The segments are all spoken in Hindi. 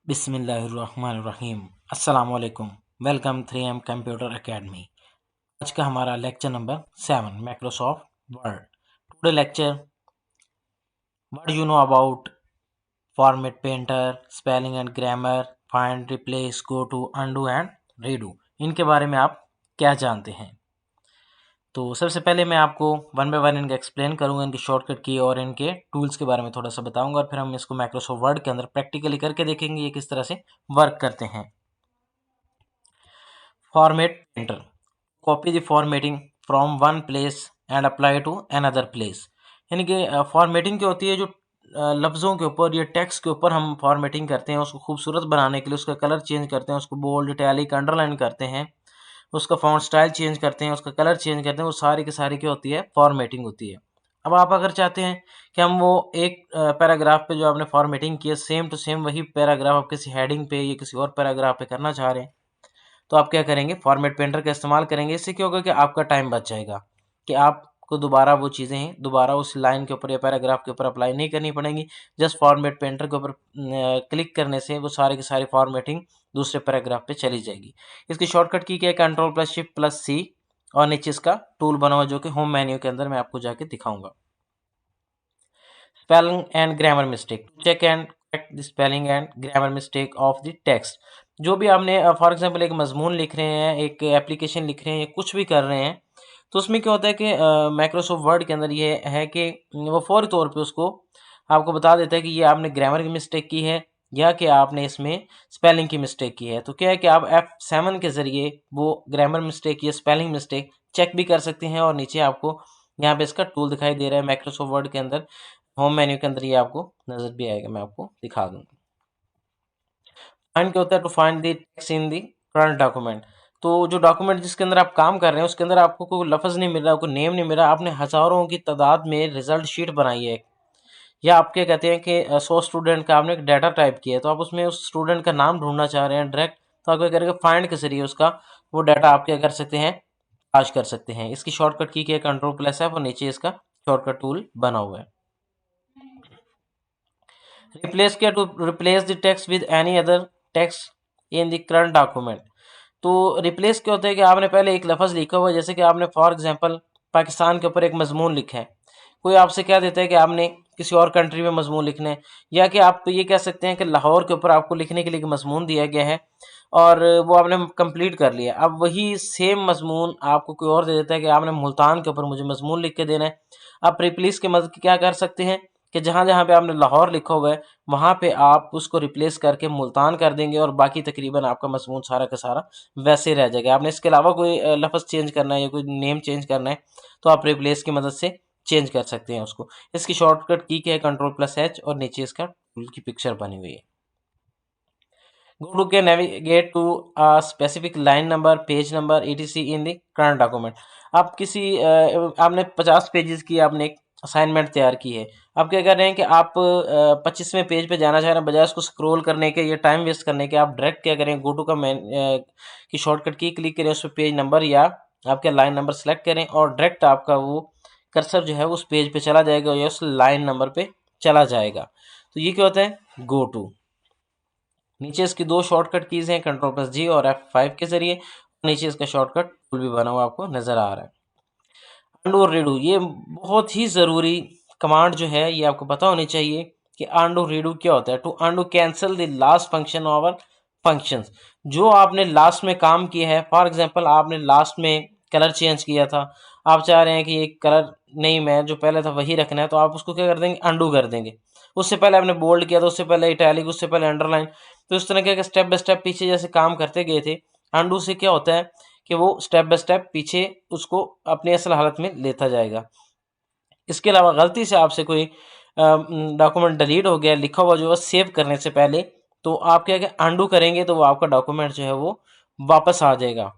बिस्मिल्लाहिर्रहमानिर्रहीम। अस्सलामुअलैकुम। Welcome 3M computer academy. आज का हमारा lecture number 7 Microsoft Word. Today lecture what you know about format painter, spelling and grammar, find, replace, go to, undo and redo. इनके बारे में आप क्या जानते हैं? तो सबसे पहले मैं आपको वन बाय वन इनका एक्सप्लेन करूंगा, इनकी शॉर्टकट की और इनके टूल्स के बारे में थोड़ा सा बताऊंगा, और फिर हम इसको माइक्रोसॉफ्ट वर्ड के अंदर प्रैक्टिकली करके देखेंगे ये किस तरह से वर्क करते हैं। Format painter copy the formatting from one place and apply to another place. यानी कि फॉर्मेटिंग क्या होती है, जो लफ्ज़ों के ऊपर या टेक्स्ट के ऊपर हम फॉर्मेटिंग करते हैं, उसको खूबसूरत बनाने के लिए उसका कलर चेंज करते हैं, उसको बोल्ड, इटैलिक, अंडरलाइन करते हैं, उसका फॉन्ट स्टाइल चेंज करते हैं, उसका कलर चेंज करते हैं, वो सारी की सारी क्या होती है, फॉर्मेटिंग होती है। अब आप अगर चाहते हैं कि हम वो एक पैराग्राफ पे जो आपने फॉर्मेटिंग की है सेम टू सेम वही पैराग्राफ आप किसी हेडिंग पे या किसी और पैराग्राफ पे करना चाह रहे हैं, तो आप क्या करेंगे, फॉर्मेट पेंटर का इस्तेमाल करेंगे। इससे क्या होगा कि आपका टाइम बच जाएगा, कि आपको दोबारा वो चीज़ें हैं दोबारा उस लाइन के ऊपर या पैराग्राफ के ऊपर अप्लाई नहीं करनी पड़ेंगी। जस्ट फॉर्मेट पेंटर के ऊपर क्लिक करने से वो सारी की सारी फॉर्मेटिंग दूसरे पैराग्राफ पे चली जाएगी। इसकी शॉर्टकट की क्या है, कंट्रोल प्लस शिफ्ट प्लस सी, और नीचे इसका टूल बना हुआ जो कि होम मेन्यू के अंदर मैं आपको जाके दिखाऊंगा। Spelling and grammar mistake, check and correct the spelling and grammar mistake of the text. जो भी आपने फॉर एग्जांपल एक मजमून लिख रहे हैं, एक एप्लीकेशन लिख रहे हैं या कुछ भी कर रहे हैं, तो उसमें क्या होता है कि माइक्रोसॉफ्ट वर्ड के अंदर ये है कि वो फौरी तौर पे उसको आपको बता देता है कि ये आपने ग्रामर की मिस्टेक की है या कि आपने इसमें स्पेलिंग की मिस्टेक की है। तो क्या है कि आप F7 के ज़रिए वो ग्रामर मिस्टेक या स्पेलिंग मिस्टेक चेक भी कर सकते हैं, और नीचे आपको यहाँ पे इसका टूल दिखाई दे रहा है माइक्रोसॉफ्ट वर्ड के अंदर, होम मेन्यू के अंदर ये आपको नज़र भी आएगा, मैं आपको दिखा दूंगा। फाइंड क्या होता है, to find the text in the current document. तो जो डॉक्यूमेंट जिसके अंदर आप काम कर रहे हैं उसके अंदर आपको कोई लफ्ज़ नहीं मिल रहा, कोई नेम नहीं मिल रहा, आपने हज़ारों की तादाद में रिजल्ट शीट बनाई है, या आप क्या कहते हैं कि 100 स्टूडेंट का आपने एक डाटा टाइप किया है, तो आप उसमें उस स्टूडेंट का नाम ढूंढना चाह रहे हैं डायरेक्ट, तो आप क्या करेंगे, फाइंड के जरिए उसका वो डाटा आप क्या कर सकते हैं, आज कर सकते हैं। इसकी शॉर्टकट की क्या है, कंट्रोल प्लस है, और नीचे इसका शॉर्टकट टूल बना हुआ है। रिप्लेस किया, to replace the text with any other text in the current document. तो रिप्लेस क्या होता है कि आपने पहले एक लफ्ज़ लिखा हुआ है, जैसे कि आपने फॉर एग्जांपल पाकिस्तान के ऊपर एक मजमून लिखा है, कोई आपसे क्या देता है कि आपने किसी और कंट्री में मजमून लिखना है, या कि आप ये कह सकते हैं कि लाहौर के ऊपर आपको लिखने के लिए एक मजमून दिया गया है और वो आपने कंप्लीट कर लिया। अब वही सेम मजमून आपको कोई और दे देता है कि आपने मुल्तान के ऊपर मुझे मजमून लिख के देना है। आप रिप्लेस के मदद क्या कर सकते हैं कि जहाँ जहाँ पे आपने लाहौर लिखा हुआ है वहाँ पे आप उसको रिप्लेस करके मुल्तान कर देंगे, और बाकी तकरीबन आपका मजमून सारा का सारा वैसे रह जाएगा। आपने इसके अलावा कोई लफ्ज़ चेंज करना है या कोई नेम चेंज करना है, तो आप रिप्लेस की मदद से चेंज कर सकते हैं उसको। इसकी शॉर्टकट की क्या है, कंट्रोल प्लस एच, और नीचे इसका टूल की पिक्चर बनी हुई है। Go to can navigate to a specific line number, page number, etc in the current document। आप किसी आपने 50 पेजेस की आपने एक असाइनमेंट तैयार की है, आप क्या कर रहे हैं कि आप 25वें पेज पे जाना चाह रहे हैं, बजाय उसको स्क्रॉल करने के या टाइम वेस्ट करने के, आप डायरेक्ट क्या करें, गो टू का की शॉर्टकट की क्लिक करें, उस पर पेज नंबर या आपके लाइन नंबर सेलेक्ट करें, और डायरेक्ट आपका वो कर्सर जो है उस पेज पे चला जाएगा या उस लाइन नंबर पे चला जाएगा। तो ये क्या होता है, गो टू। नीचे इसकी दो शॉर्टकट कीज़ हैं, कंट्रोल प्लस जी और F5 के जरिए। नीचे इसका शॉर्टकट टूल भी बना हुआ आपको नज़र आ रहा है। अंडू और रीडू, ये बहुत ही ज़रूरी कमांड जो है ये आपको पता होनी चाहिए कि अंडू रीडू क्या होता है। To undo cancel the last function of functions. जो आपने लास्ट में काम किया है, फॉर एग्जांपल आपने लास्ट में कलर चेंज किया था, आप चाह रहे हैं कि ये कलर नहीं, मैं जो पहले था वही रखना है, तो आप उसको क्या कर देंगे, अंडू कर देंगे। उससे पहले आपने बोल्ड किया था, उससे पहले इटैलिक, उससे पहले अंडरलाइन, तो इस तरह के स्टेप बाय स्टेप पीछे जैसे काम करते गए थे। अंडू से क्या होता है कि वो स्टेप बाय स्टेप पीछे उसको अपनी असल हालत में लेता जाएगा। इसके अलावा गलती से आपसे कोई डॉक्यूमेंट डिलीट हो गया, लिखा हुआ जो है सेव करने से पहले, तो आप क्या अंडू करेंगे तो वो आपका डॉक्यूमेंट जो है वो वापस आ जाएगा।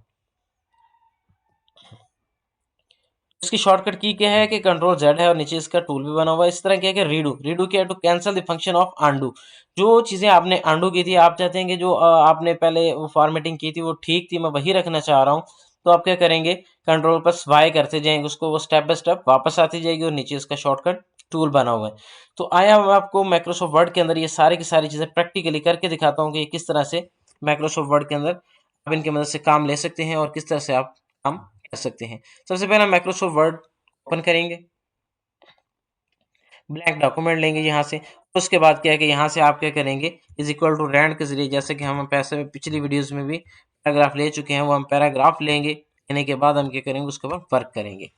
इसकी शॉर्टकट की क्या है कि कंट्रोल जेड है, और नीचे इसका टूल भी बना हुआ है। इस तरह क्या है कि रीडू, रीडू क्या है, to cancel the function of undo. जो चीज़ें आपने अंडू की थी, आप चाहते हैं कि जो आपने पहले वो फॉर्मेटिंग की थी वो ठीक थी, मैं वही रखना चाह रहा हूँ, तो आप क्या करेंगे, कंट्रोल प्लस वाई करते जाएंगे, उसको वो स्टेप बाय स्टेप वापस आती जाएगी, और नीचे इसका शॉर्टकट टूल बना हुआ है। तो आया मैं आपको माइक्रोसॉफ्ट वर्ड के अंदर ये सारी की सारी चीज़ें प्रैक्टिकली करके दिखाता हूँ कि किस तरह से माइक्रोसॉफ्ट वर्ड के अंदर आप इनकी मदद से काम ले सकते हैं और किस तरह से आप काम कर सकते हैं। सबसे पहले माइक्रोसॉफ्ट वर्ड ओपन करेंगे, ब्लैंक डॉक्यूमेंट लेंगे यहाँ से। उसके बाद क्या है कि यहाँ से आप क्या करेंगे, इज इक्वल टू रैंड के जरिए, जैसे कि हम पैसे पिछली वीडियोस में भी पैराग्राफ ले चुके हैं, वो हम पैराग्राफ लेंगे। लेने के बाद हम क्या करेंगे, उसके बाद वर्क करेंगे।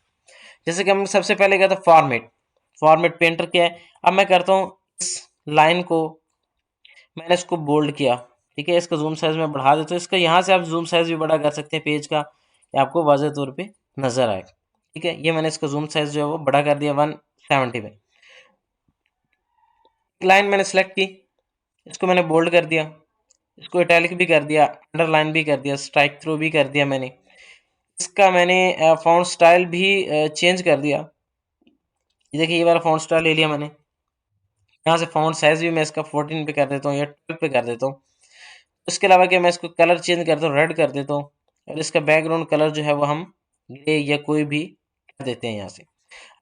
जैसे कि हम सबसे पहले क्या था, फॉर्मेट। फॉर्मेट पेंटर क्या है, अब मैं करता हूँ इस लाइन को, मैंने इसको बोल्ड किया, ठीक है। इसका जूम साइज में बढ़ा देता हूँ। इसका यहाँ से आप जूम साइज भी बड़ा कर सकते हैं पेज का, ये आपको वाज़ेह तौर पे नजर आए, ठीक है। ये मैंने इसका जूम साइज जो है वो बड़ा कर दिया 170 में। लाइन मैंने सेलेक्ट की, इसको मैंने बोल्ड कर दिया, इसको इटैलिक भी कर दिया, अंडरलाइन भी कर दिया, स्ट्राइक थ्रू भी कर दिया मैंने। इसका मैंने फॉन्ट स्टाइल भी चेंज कर दिया। ये देखिए, ये वाला फॉन्ट स्टाइल ले लिया मैंने। यहाँ से फॉन्ट साइज भी मैं इसका 14 पे कर देता हूँ या 12 पे कर देता हूँ। उसके अलावा क्या, मैं इसको कलर चेंज करता हूँ, रेड कर देता हूँ। और इसका बैकग्राउंड कलर जो है वो हम ग्रे या कोई भी कर देते हैं यहाँ से।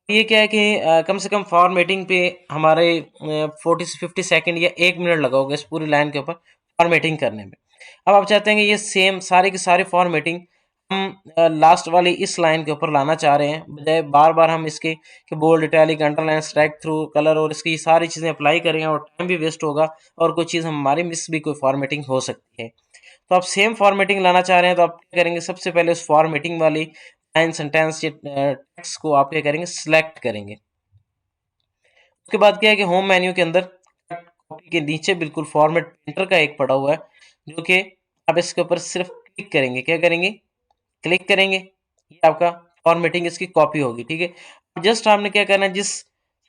ये क्या है कि कम से कम फॉर्मेटिंग पे हमारे 40 से 50 सेकंड या 1 मिनट लगा होगा इस पूरी लाइन के ऊपर फॉर्मेटिंग करने में। अब आप चाहते हैं कि ये सेम सारी की सारी फॉर्मेटिंग हम लास्ट वाली इस लाइन के ऊपर लाना चाह रहे हैं, बजाय बार बार हम इसके कि bold, italic, underline, strikethrough, colour और इसकी सारी चीज़ें अप्लाई करेंगे और टाइम भी वेस्ट होगा और कोई चीज़ हमारी मिस भी कोई फॉर्मेटिंग हो सकती है। तो आप सेम फॉर्मेटिंग लाना चाह रहे हैं तो आप क्या करेंगे, सबसे पहले उस फॉर्मेटिंग वाली लाइन, सेंटेंस या टेक्स्ट को आप क्या करेंगे, सिलेक्ट करेंगे। उसके बाद क्या है कि होम मेन्यू के अंदर कॉपी के नीचे बिल्कुल फॉर्मेट प्रिंटर का एक पड़ा हुआ है, जो कि आप इसके ऊपर सिर्फ क्लिक करेंगे। क्या करेंगे, क्लिक करेंगे, ये आपका फॉर्मेटिंग इसकी कॉपी होगी, ठीक है। जस्ट आपने क्या करना है, जिस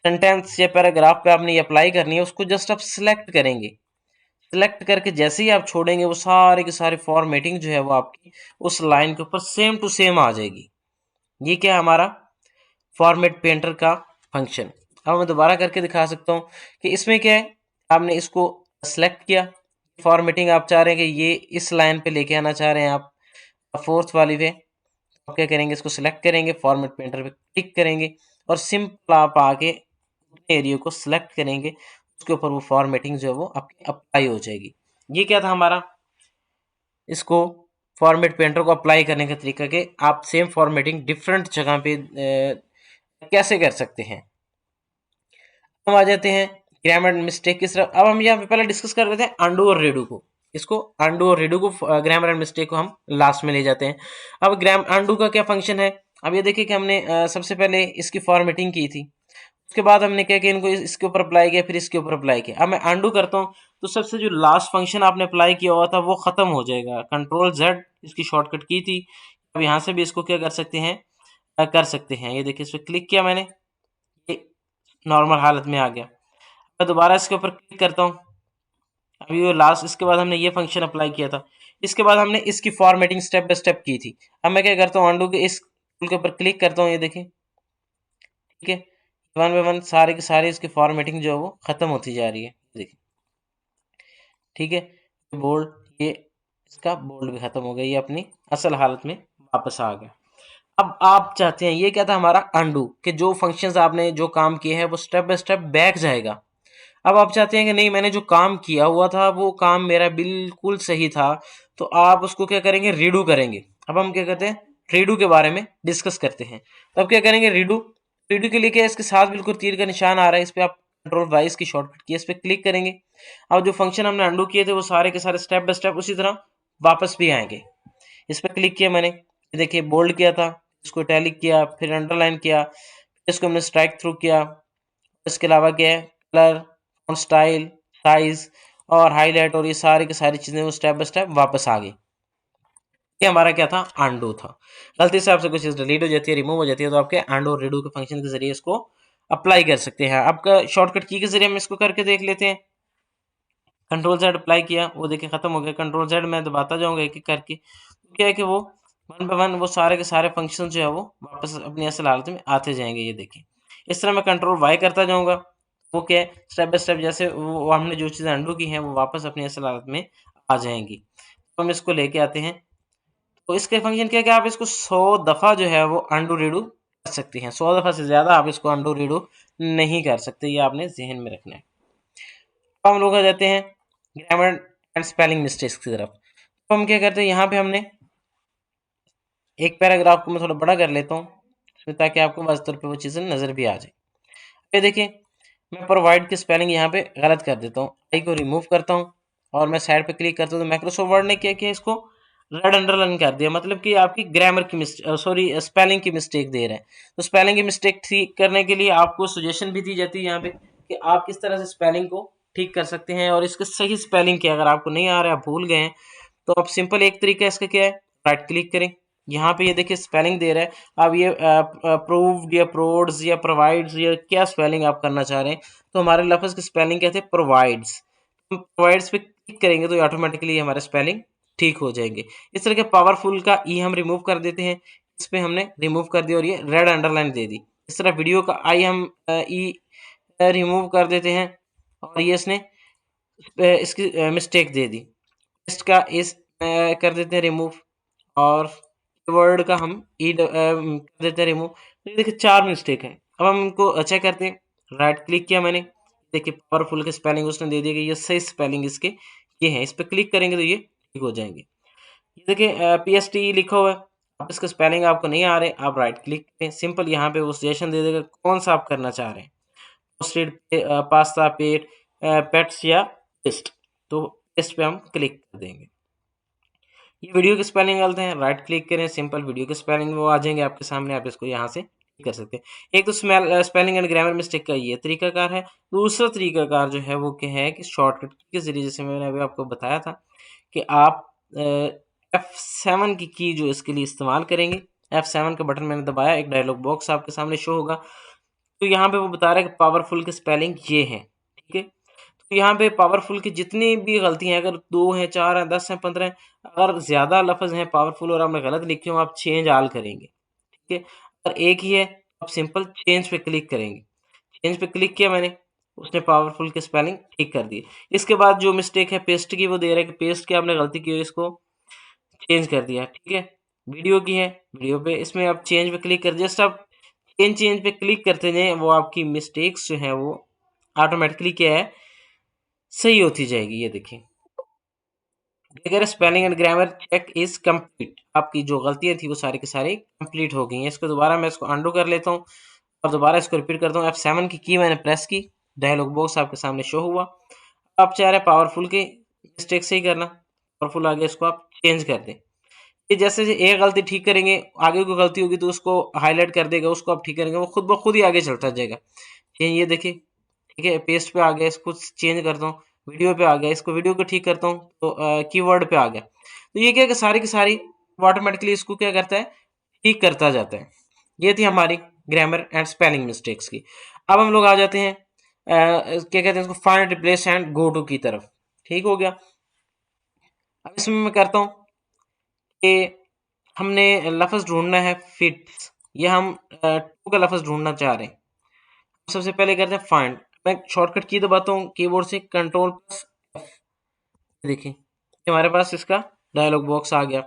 सेंटेंस या पैराग्राफ पे आपने ये अप्लाई करनी है उसको जस्ट आप सिलेक्ट करेंगे। सिलेक्ट करके जैसे ही आप छोड़ेंगे, वो सारे के सारे फॉर्मेटिंग जो है वो आपकी उस लाइन के ऊपर सेम टू सेम आ जाएगी। ये क्या है, हमारा फॉर्मेट पेंटर का फंक्शन। अब मैं दोबारा करके दिखा सकता हूँ कि इसमें क्या है, आपने इसको सेलेक्ट किया, फॉर्मेटिंग आप चाह रहे हैं कि ये इस लाइन पे लेके आना चाह रहे हैं आप, फोर्थ वाली पे। आप क्या करेंगे, इसको सिलेक्ट करेंगे, फॉर्मेट पेंटर पे क्लिक करेंगे और सिंपल आप आके एरिया को सिलेक्ट करेंगे, उसके ऊपर वो फॉर्मेटिंग जो है वो आपकी अप्लाई हो जाएगी। ये क्या था हमारा, इसको फॉर्मेट पेंटर को अप्लाई करने का तरीका कि आप सेम फॉर्मेटिंग डिफरेंट जगह पे कैसे कर सकते हैं। हम आ जाते हैं ग्रामर मिस्टेक की तरफ। अब हम यहाँ पे पहले डिस्कस कर रहे थे अंडू और रीडू को, इसको अंडू और रीडू को, ग्रामर एंड मिस्टेक को हम लास्ट में ले जाते हैं। अब ग्राम अंडू का क्या फंक्शन है, अब ये देखिए कि हमने सबसे पहले इसकी फॉर्मेटिंग की थी, उसके बाद हमने क्या किया, इनको इसके ऊपर अप्लाई किया, फिर इसके ऊपर अप्लाई किया। अब मैं अंडू करता हूँ तो सबसे जो लास्ट फंक्शन आपने अप्लाई किया हुआ था वो खत्म हो जाएगा। कंट्रोल जेड इसकी शॉर्टकट की थी। अब यहाँ से भी इसको क्या कर सकते हैं, कर सकते हैं। ये देखिए, इस पर क्लिक किया मैंने, ये नॉर्मल हालत में आ गया। मैं दोबारा इसके ऊपर क्लिक करता हूँ, अभी वो लास्ट, इसके बाद हमने ये फंक्शन अप्लाई किया था, इसके बाद हमने इसकी फॉर्मेटिंग स्टेप बाय स्टेप की थी। अब मैं क्या करता हूँ, अंडू के इस टूल के ऊपर क्लिक करता हूँ, ये देखिए, ठीक है। वन बाय वन सारे के सारे इसकी फॉर्मेटिंग जो है वो खत्म होती जा रही है, देखिए, ठीक है। बोल्ड, ये इसका बोल्ड भी खत्म हो गया, ये अपनी असल हालत में वापस आ गया। अब आप चाहते हैं, ये क्या था हमारा अंडू, कि जो फंक्शंस आपने जो काम किए हैं वो स्टेप बाय स्टेप बैक जाएगा। अब आप चाहते हैं कि नहीं, मैंने जो काम किया हुआ था वो काम मेरा बिल्कुल सही था, तो आप उसको क्या करेंगे, रीडू करेंगे। अब हम क्या करते हैं, रीडू के बारे में डिस्कस करते हैं। तो अब क्या करेंगे, रीडू। रीडू के लिए क्या है, इसके साथ बिल्कुल तीर का निशान आ रहा है, इस पर आप कंट्रोल वाइस की शॉर्टकट की, इस पर क्लिक करेंगे। अब जो फंक्शन हमने अंडू किए थे वो सारे के सारे स्टेप बाय स्टेप उसी तरह वापस भी आएंगे। इस पर क्लिक किया मैंने, देखिए बोल्ड किया था, इसको इटैलिक किया, फिर अंडरलाइन किया, इसको हमने स्ट्राइक थ्रू किया। इसके अलावा क्या है, कलर, फॉन्ट स्टाइल, साइज और हाईलाइट, और ये सारी की सारी चीजें वो स्टेप बाय स्टेप वापस आ गई। ये हमारा क्या था, अंडू था। गलती से आपसे कुछ चीज डिलीट हो जाती है, रिमूव हो जाती है, तो आपके अंडू और रीडू के फंक्शन के जरिए इसको अप्लाई कर सकते हैं। आपका शॉर्टकट की के जरिए हम इसको करके देख लेते हैं। कंट्रोल जेड अप्लाई किया, वो देखिए खत्म हो गया। कंट्रोल जेड मैं दबाता जाऊंगा एक एक करके, तो क्या है कि वो वन बाय वन वो सारे के सारे फंक्शन जो है वो वापस अपनी असल हालत में आते जाएंगे। ये देखिए, इस तरह मैं कंट्रोल वाई करता जाऊंगा, वो क्या है, स्टेप बाय स्टेप जैसे वो हमने जो चीज़ें अंडू की हैं वो वापस अपनी असल हालत में आ जाएंगी। तो हम इसको लेके आते हैं। तो इसके फंक्शन क्या है कि आप इसको 100 दफ़ा जो है वो अंडू रीडू कर सकते हैं। 100 दफ़ा से ज़्यादा आप इसको अंडू रीडू नहीं कर सकते, ये आपने जहन में रखना है। अब हम लोग आ जाते हैं ग्रामर एंड स्पेलिंग मिस्टेक्स की तरफ। तो हम क्या करते हैं, यहाँ पे हमने एक पैराग्राफ को मैं थोड़ा बड़ा कर लेता हूँ ताकि आपको वास्तव तौर पे वो चीज़ें नज़र भी आ जाए। ये देखिए, मैं प्रोवाइड की स्पेलिंग यहाँ पे गलत कर देता हूँ, आई को रिमूव करता हूँ और मैं साइड पे क्लिक करता हूँ तो माइक्रोसॉफ्ट वर्ड ने क्या किया, इसको रेड अंडरलाइन कर दिया, मतलब कि आपकी ग्रामर की सॉरी स्पेलिंग की मिस्टेक दे रहे हैं। तो स्पेलिंग की मिस्टेक ठीक करने के लिए आपको सजेशन भी दी जाती है यहाँ पे कि आप किस तरह से स्पेलिंग को ठीक कर सकते हैं, और इसके सही स्पेलिंग क्या, अगर आपको नहीं आ रहा है, आप भूल गए हैं, तो आप सिंपल एक तरीका इसका क्या है, राइट क्लिक करें, यहाँ पे ये देखिए स्पेलिंग दे रहा है, आप ये प्रूव्ड या प्रोड्स या प्रोवाइड्स या क्या स्पेलिंग आप करना चाह रहे हैं, तो हमारे लफ्ज़ की स्पेलिंग कहते हैं प्रोवाइड्स। हम प्रोवाइड्स पे क्लिक करेंगे तो ऑटोमेटिकली हमारे स्पेलिंग ठीक हो जाएंगे। इस तरह के पावरफुल का ई हम रिमूव कर देते हैं, इस पे हमने रिमूव कर दिया और ये रेड अंडरलाइन दे दी। इस तरह वीडियो का आई हम ई रिमूव कर देते हैं और ये इसने इसकी मिस्टेक दे दी। टेक्स्ट का इस कर देते हैं रिमूव, और वर्ड का हम ई कर देते हैं रिमूव। तो ये देखिए 4 मिस्टेक है। अब हम इनको चेक करते हैं, राइट क्लिक किया मैंने, देखिए पावरफुल की स्पेलिंग उसने दे दिया कि ये सही स्पेलिंग इसके ये है, इस पर क्लिक करेंगे तो ये ठीक हो जाएंगे। ये देखिए PST लिखा हुआ है, अब इसका स्पेलिंग आपको नहीं आ रहे, आप राइट क्लिक करें, सिंपल यहाँ पे वो सजेशन दे देगा कौन सा आप करना चाह रहे हैं, पोस्टेड पास्ता पेट पेट्स या पेस्ट, तो पेस्ट पे हम क्लिक कर देंगे। ये वीडियो की स्पेलिंग गलत है, राइट क्लिक करें, सिंपल वीडियो की स्पेलिंग वो आ जाएंगे आपके सामने, आप इसको यहाँ से कर सकते हैं। एक तो स्पेलिंग एंड ग्रामर मिस्टेक का ये तरीकाकार है। दूसरा तरीकाकार जो है वो क्या है कि शॉर्टकट के जरिए, जैसे मैंने अभी आपको बताया था कि आप F7 की जो इसके लिए इस्तेमाल करेंगे, F7 का बटन मैंने दबाया, एक डायलॉग बॉक्स आपके सामने शो होगा, तो यहाँ पे वो बता रहा है कि पावरफुल की स्पेलिंग ये है, ठीक है। तो यहाँ पे पावरफुल की जितनी भी गलतियाँ हैं, अगर 2 हैं, 4 हैं, 10 हैं, 15 हैं, अगर ज़्यादा लफ्ज़ हैं पावरफुल और आपने गलत लिखे हो, आप चेंज आल करेंगे, ठीक है। अगर एक ही है, आप सिंपल चेंज पे क्लिक करेंगे, चेंज पे क्लिक किया मैंने, उसने पावरफुल की स्पेलिंग ठीक कर दी। इसके बाद जो मिस्टेक है पेस्ट की, वो दे रहा है कि पेस्ट की आपने गलती की हो, इसको चेंज कर दिया, ठीक है। वीडियो की है, वीडियो पे इसमें आप चेंज पे क्लिक कर, जस्ट आप चेंज चेंज पे क्लिक करते जाएं, वो आपकी मिस्टेक्स जो है वो ऑटोमेटिकली क्या है, सही होती जाएगी। ये देखिए, अगर spelling and grammar check is complete, आपकी जो गलतियां थी वो सारी की सारी कंप्लीट हो गई हैं। इसको दोबारा मैं इसको अंडू कर लेता हूँ और दोबारा इसको रिपीट करता हूँ। F7 की मैंने प्रेस की, डायलॉग बॉक्स आपके सामने शो हुआ। आप चाह रहे हैं पावरफुल की मिस्टेक से ही करना, पावरफुल आगे इसको आप चेंज कर दें। ये जैसे एक गलती ठीक करेंगे, आगे कोई गलती होगी तो उसको हाईलाइट कर देगा, उसको आप ठीक करेंगे, वो खुद ब खुद ही आगे चलता जाएगा। ये देखिए, ठीक है, पेस्ट पे आ गया, इसको चेंज करता हूँ, वीडियो पे आ गया, इसको वीडियो को ठीक करता हूँ तो कीवर्ड पे आ गया। तो ये क्या है कि सारी की सारी ऑटोमेटिकली इसको क्या करता है, ठीक करता जाता है। ये थी हमारी ग्रामर एंड स्पेलिंग मिस्टेक्स की। अब हम लोग आ जाते हैं क्या कहते हैं इसको, find replace and go to की तरफ। ठीक हो गया। अब इसमें मैं करता हूँ कि हमने लफ्ज़ ढूंढना है फिट्स, या हम टू का लफ्ज़ ढूंढना चाह रहे हैं। सबसे पहले करते हैं फाइंड, मैं शॉर्टकट की दबाता हूँ कीबोर्ड से, कंट्रोल प्लस एफ। देखिए हमारे पास इसका डायलॉग बॉक्स आ गया।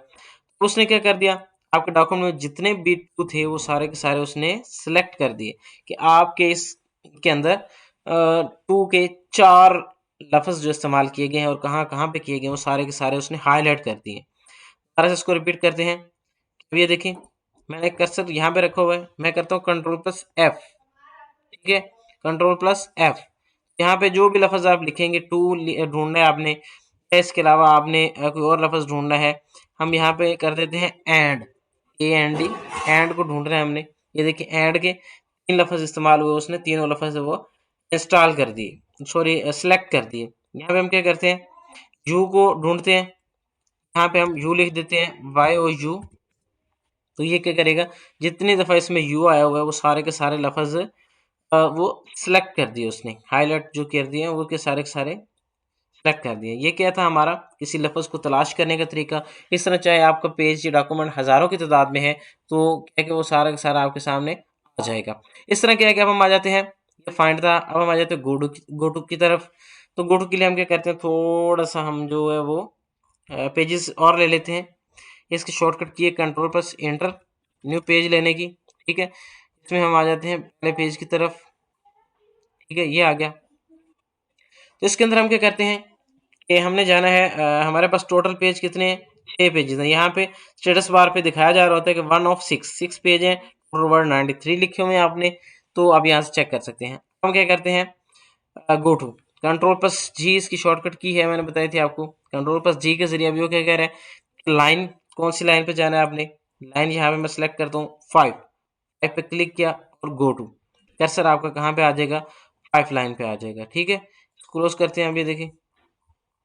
उसने क्या कर दिया, आपके डॉक्यूमेंट में जितने भी टू थे वो सारे के सारे उसने सिलेक्ट कर दिए कि आपके इस के अंदर टू के 4 लफ्ज़ जो इस्तेमाल किए गए हैं और कहाँ कहाँ पे किए गए हैं वो सारे के सारे उसने हाईलाइट कर दिए। दोबारा से इसको रिपीट करते हैं। अब ये देखें, मैंने कर्सर यहाँ पे रखा हुआ है, मैं करता हूँ कंट्रोल प्लस एफ, ठीक है, कंट्रोल प्लस एफ। यहाँ पे जो भी लफ्ज़ आप लिखेंगे, टू ढूंढना है आपने, इसके अलावा आपने कोई और लफ्ज़ ढूंढना है, हम यहाँ पे कर देते हैं एंड, AND, एंड को ढूंढ रहे हैं हमने। ये देखिए एंड के 3 लफ्ज़ इस्तेमाल हुए, उसने तीनों लफ्ज़ वो इंस्टॉल कर दिए, सॉरी सेलेक्ट कर दिए। यहाँ पे हम क्या करते हैं, यू को ढूंढते हैं, यहाँ पे हम यू लिख देते हैं, YOU। तो ये क्या करेगा, जितनी दफ़ा इसमें यू आया हुआ है वो सारे के सारे लफ्ज़ वो सिलेक्ट कर दिए उसने, हाईलाइट जो कर दिए वो के सारे सिलेक्ट कर दिए। ये क्या था हमारा किसी लफ्ज़ को तलाश करने का तरीका। इस तरह चाहे आपका पेज या डॉक्यूमेंट हज़ारों की तादाद में है तो क्या है कि वो सारा का सारा आपके सामने आ जाएगा। इस तरह क्या है कि अब हम आ जाते हैं, ये फाइंड था, अब हम आ जाते हैं गो टू की तरफ। तो गो टू के लिए हम क्या करते हैं, थोड़ा सा हम जो है वो पेजेस और ले लेते हैं। इसकी शॉर्टकट की है control plus enter, new page लेने की, ठीक है। इसमें हम आ जाते हैं पहले पेज की तरफ, ठीक है, ये आ गया। तो इसके अंदर हम क्या करते हैं कि हमने जाना है हमारे पास टोटल पेज कितने हैं, 6 पेजेस हैं। यहाँ पे स्टेटस बार पे दिखाया जा रहा होता है कि 1 ऑफ 6 पेज हैं, टोटल वर्ड 93 लिखे हुए हैं आपने। तो आप यहाँ से चेक कर सकते हैं। हम क्या करते हैं, गो टू कंट्रोल प्लस जी, इसकी शॉर्टकट की है, मैंने बताई थी आपको। कंट्रोल प्लस जी के जरिए अभी वो क्या कह रहा है, लाइन कौन सी लाइन पे जाना है आपने, लाइन यहाँ पे मैं सेलेक्ट करता हूँ 5 पे क्लिक किया और गो टू, कर्सर आपका कहाँ पे आ जाएगा, 5 लाइन पे आ जाएगा। ठीक है, क्लोज करते हैं। अब ये देखिए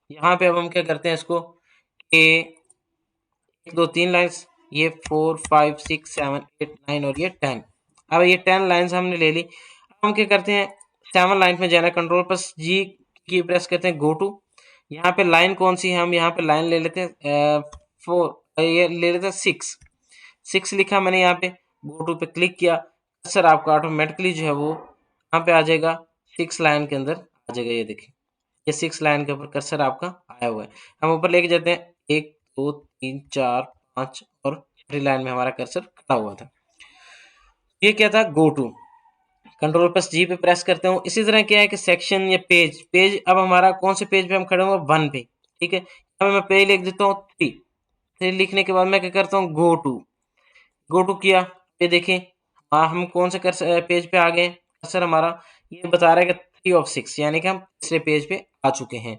यहाँ पे अब हम क्या करते हैं इसको, कि 1 2 3 लाइन्स, ये 4 5 6 7 8 9 और ये 10। अब ये 10 लाइन्स हमने ले ली। अब हम क्या करते हैं, 7 लाइन में जाना, कंट्रोल प्लस जी की प्रेस करते हैं, गो टू। यहाँ पे लाइन कौन सी है, हम यहाँ पे लाइन ले लेते हैं 4, ये ले लेते हैं 6 लिखा मैंने यहाँ पे, गो टू पे क्लिक किया, सर आपका ऑटोमेटिकली जो है वो यहाँ पे आ जाएगा, 6 लाइन के अंदर आ जाएगा। ये देखिए, ये 6 लाइन के ऊपर कर्सर आपका आया हुआ है। हम ऊपर लेके जाते हैं, 1 2 3 4 5 और 3 लाइन में हमारा कर्सर खड़ा हुआ था। ये क्या था, गो टू। कंट्रोल प्लस जी पे प्रेस करते हो। इसी तरह क्या है कि सेक्शन या पेज, अब हमारा कौन से पेज पे हम खड़े हुए, 1 पे। ठीक है, अब मैं पेज लिख देता हूँ 3 लिखने के बाद मैं क्या करता हूँ, गो टू किया। ये देखें, हाँ हम कौन से पेज पे आ गए, कर्सर हमारा ये बता रहा है कि 3 of 6, यानी कि हम तीसरे पेज पे आ चुके हैं।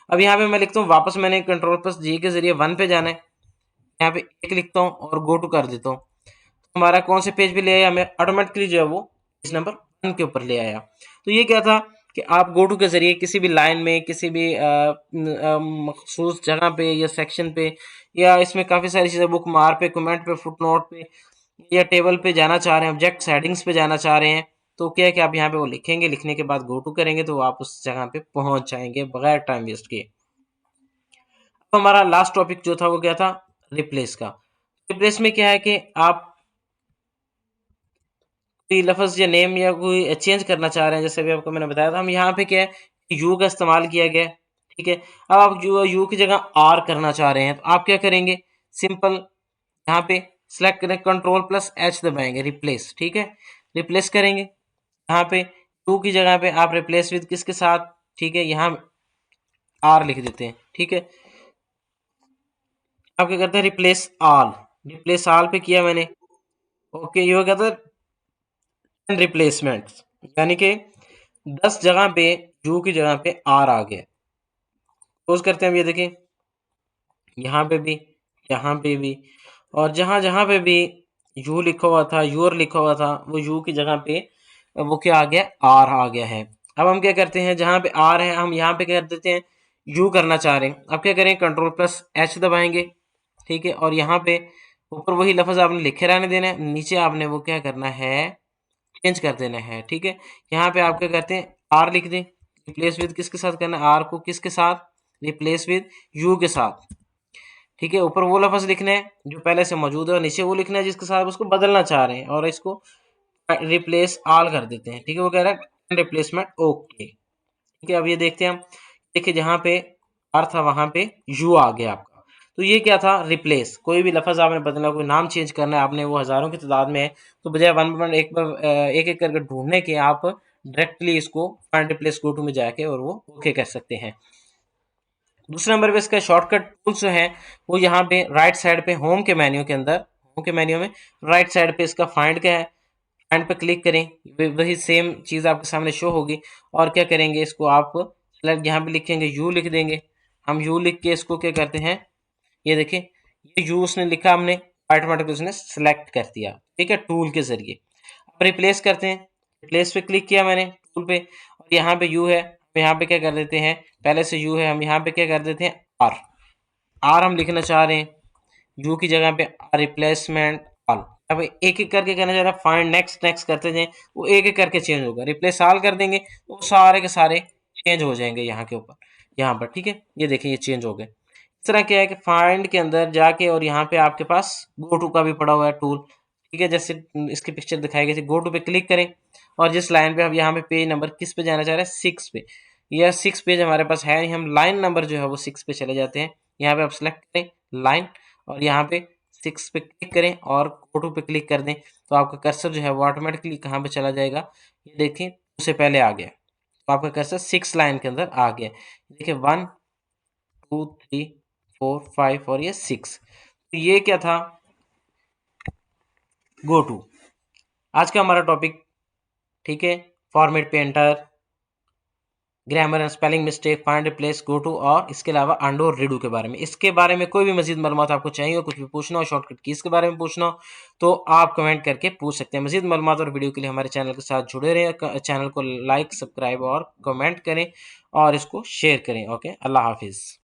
अब यहाँ पे मैं लिखता हूँ वापस, मैंने कंट्रोल प्लस जी के जरिए 1 पे जाना है, यहाँ पे 1 लिखता हूँ और गो टू कर देता हूँ। तो हमारा कौन से पेज पे ले आया, हमें ऑटोमेटिकली जो है वो पेज नंबर 1 के ऊपर ले आया। तो ये क्या था कि आप गो टू के जरिए किसी भी लाइन में, किसी भी मखसूस जगह पे या सेक्शन पे, या इसमें काफ़ी सारी चीज़ें, बुक मार पे, कमेंट पे, फुट नोट पे, या टेबल पे जाना चाह रहे हैं, ऑब्जेक्ट हेडिंग्स पे जाना चाह रहे हैं, तो क्या है कि आप यहाँ पे वो लिखेंगे, लिखने के बाद गो टू करेंगे तो आप उस जगह पे पहुंच जाएंगे बगैर टाइम वेस्ट किए। तो हमारा लास्ट टॉपिक जो था वो क्या था, रिप्लेस का। रिप्लेस में क्या है कि आप कोई लफ्ज़ या नेम या कोई चेंज करना चाह रहे हैं, जैसे अभी आपको मैंने बताया था, हम यहाँ पे क्या है, यू का इस्तेमाल किया गया है। ठीक है, अब आप यू की जगह आर करना चाह रहे हैं, तो आप क्या करेंगे, सिंपल यहाँ पे सेलेक्ट करें, कंट्रोल प्लस एच दबाएंगे, रिप्लेस। ठीक है, रिप्लेस करेंगे। यहाँ पे टू की जगह पे आप रिप्लेस विद किसके साथ, ठीक है, यहाँ आर लिख देते हैं। ठीक है, आप क्या करते हैं, रिप्लेस आल पे किया मैंने, ओके। ये हो गया था रिप्लेसमेंट, यानी कि 10 जगह पे यू की जगह पे आर आ गया। क्लोज करते हैं। अब ये देखें, यहाँ पे भी, यहाँ पे भी, और जहाँ जहाँ पे भी यू लिखा हुआ था, यूर लिखा हुआ था, वो यू की जगह पे वो क्या आ गया, आर आ गया है। अब हम क्या करते हैं, जहाँ पे आर है हम यहाँ पे क्या कर देते हैं, यू करना चाह रहे हैं। अब क्या करें, कंट्रोल प्लस एच दबाएंगे। ठीक है, और यहाँ पे ऊपर वही लफ्ज़ आपने लिखे रहने देना है, नीचे आपने वो क्या करना है, चेंज कर देना है। ठीक है, यहाँ पे आप क्या करते हैं, आर लिख दें, रिप्लेस विद किसके साथ करना है, आर को किसके साथ, रिप्लेस विद यू के साथ। ठीक है, ऊपर वो लफ्ज़ लिखना है जो पहले से मौजूद है, और नीचे वो लिखना है जिसके साथ उसको बदलना चाह रहे हैं, और इसको रिप्लेस आल कर देते हैं। ठीक है, वो कह रहा है रिप्लेसमेंट ओके। ठीक है, अब ये देखते हैं हम, देखिए जहाँ पे आर था वहाँ पे यू आ गया आपका। तो ये क्या था, रिप्लेस। कोई भी लफ्ज़ आपने बदलना, कोई नाम चेंज करना है आपने, वो हज़ारों की तादाद में है, तो बजाय वन वन एक एक करके ढूंढने के, आप डायरेक्टली इसको फाइंड रिप्लेस गो टू में जाके और वो ओके कर सकते हैं। दूसरे नंबर पे इसका शॉर्टकट टूल्स जो है वो यहाँ पे राइट साइड पे होम के मेन्यू के अंदर, होम के मेन्यू में राइट साइड पे इसका फाइंड का है, फाइंड पे क्लिक करें, वही सेम चीज़ आपके सामने शो होगी। और क्या करेंगे, इसको आप यहाँ पे लिखेंगे, यू लिख देंगे। हम यू लिख के इसको क्या करते हैं, ये देखें, ये यू उसने लिखा, हमने ऑटोमेटिक उसने सेलेक्ट कर दिया। ठीक है, टूल के जरिए। अब रिप्लेस करते हैं, रिप्लेस पे क्लिक किया मैंने टूल पे, और यहाँ पे यू है, यहाँ पे क्या कर देते हैं, पहले से यू है, हम यहाँ पे क्या कर देते हैं, आर। आर हम लिखना चाह रहे हैं, यू की जगह पे रिप्लेसमेंट ऑल। अब एक एक करके करना चाह रहे हैं, फाइंड नेक्स्ट नेक्स्ट करते जाएं, वो एक एक करके चेंज होगा। रिप्लेस ऑल कर देंगे तो वो सारे के सारे चेंज हो जाएंगे यहाँ के ऊपर, यहाँ पर। ठीक है, ये देखिए ये चेंज हो गए। इस तरह क्या है कि फाइंड के अंदर जाके, और यहाँ पे आपके पास गो टू का भी पड़ा हुआ है टूल। ठीक है, जैसे इसकी पिक्चर दिखाई गई थी, गो टू पे क्लिक करें, और जिस लाइन पे हम यहाँ पे पेज नंबर किस पे जाना चाह रहे हैं, 6 पे। यह 6 पेज हमारे पास है नहीं, हम लाइन नंबर जो है वो 6 पे चले जाते हैं। यहाँ पे आप सेलेक्ट करें लाइन, और यहाँ पे 6 पे क्लिक करें और गो टू पे क्लिक कर दें, तो आपका कर्सर जो है वो ऑटोमेटिकली कहाँ पे चला जाएगा, ये देखें, उससे पहले आ गया। तो आपका कर्सर 6 लाइन के अंदर आ गया। देखिए 1 2 3 4 5 और ये 6। तो ये क्या था, गो टू आज का हमारा टॉपिक। ठीक है, format painter, grammar and spelling mistake, find replace, go to और इसके अलावा अंडो और रीडू के बारे में। इसके बारे में कोई भी मजीद मालूमात आपको चाहिए हो, कुछ भी पूछना हो, शॉर्टकट कीज के बारे में पूछना हो, तो आप कमेंट करके पूछ सकते हैं। मजीद मालूमात और वीडियो के लिए हमारे चैनल के साथ जुड़े रहें। चैनल को लाइक, सब्सक्राइब और कमेंट करें और इसको शेयर करें। ओके, अल्लाह हाफिज़।